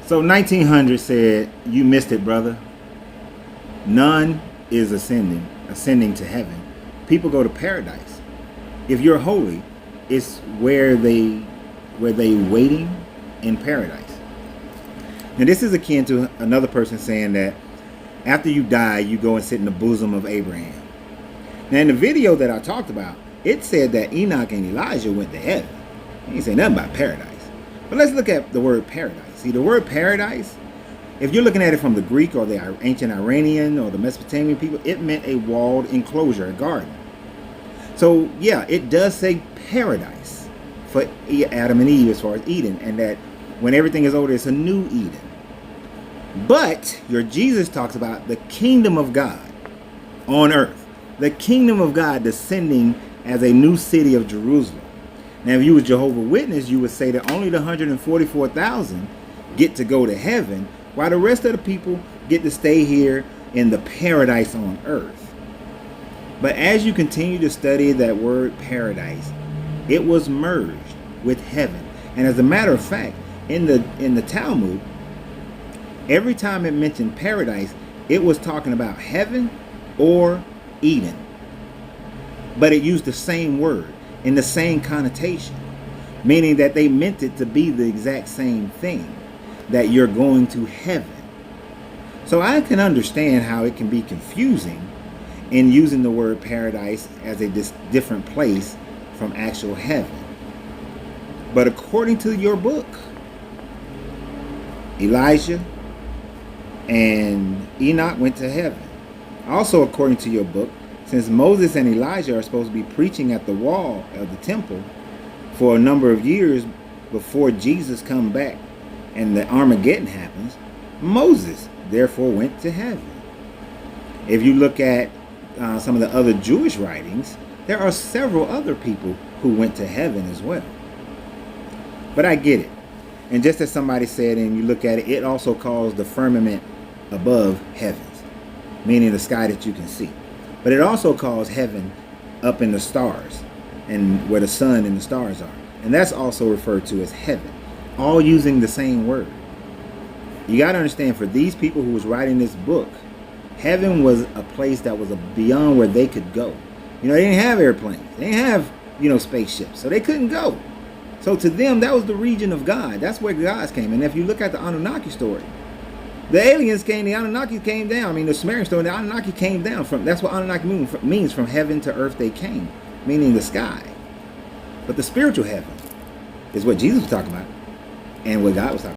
So 1900 said, "You missed it, brother. None is ascending to heaven. People go to paradise. If you're holy, it's where they waiting in paradise." Now this is akin to another person saying that after you die, you go and sit in the bosom of Abraham. Now in the video that I talked about, it said that Enoch and Elijah went to heaven. He didn't say nothing about paradise. But let's look at the word paradise. See, the word paradise, if you're looking at it from the Greek or the ancient Iranian or the Mesopotamian people, it meant a walled enclosure, a garden. So yeah, it does say paradise for Adam and Eve as far as Eden, and that when everything is over, it's a new Eden. But your Jesus talks about the kingdom of God on earth. The kingdom of God descending as a new city of Jerusalem. Now, if you were Jehovah's Witness, you would say that only the 144,000 get to go to heaven, while the rest of the people get to stay here in the paradise on earth. But as you continue to study that word paradise, it was merged with heaven. And as a matter of fact, in the Talmud, every time it mentioned paradise, it was talking about heaven or Eden. But it used the same word in the same connotation, meaning that they meant it to be the exact same thing, that you're going to heaven. So I can understand how it can be confusing in using the word paradise as a different place from actual heaven. But according to your book, Elijah and Enoch went to heaven. Also, according to your book, since Moses and Elijah are supposed to be preaching at the wall of the temple for a number of years before Jesus comes back and the Armageddon happens, Moses therefore went to heaven. If you look at some of the other Jewish writings, there are several other people who went to heaven as well. But I get it. And just as somebody said, and you look at it, it also calls the firmament above heavens, meaning the sky that you can see. But it also calls heaven up in the stars and where the sun and the stars are. And that's also referred to as heaven, all using the same word. You got to understand, for these people who was writing this book, heaven was a place that was beyond where they could go. You know, they didn't have airplanes. They didn't have, spaceships. So they couldn't go. So to them, that was the region of God. That's where gods came. And if you look at the Anunnaki story, the aliens came, the Anunnaki came down. I mean, the Sumerian story, the Anunnaki came down from, that's what Anunnaki means, from heaven to earth they came, meaning the sky. But the spiritual heaven is what Jesus was talking about and what God was talking about.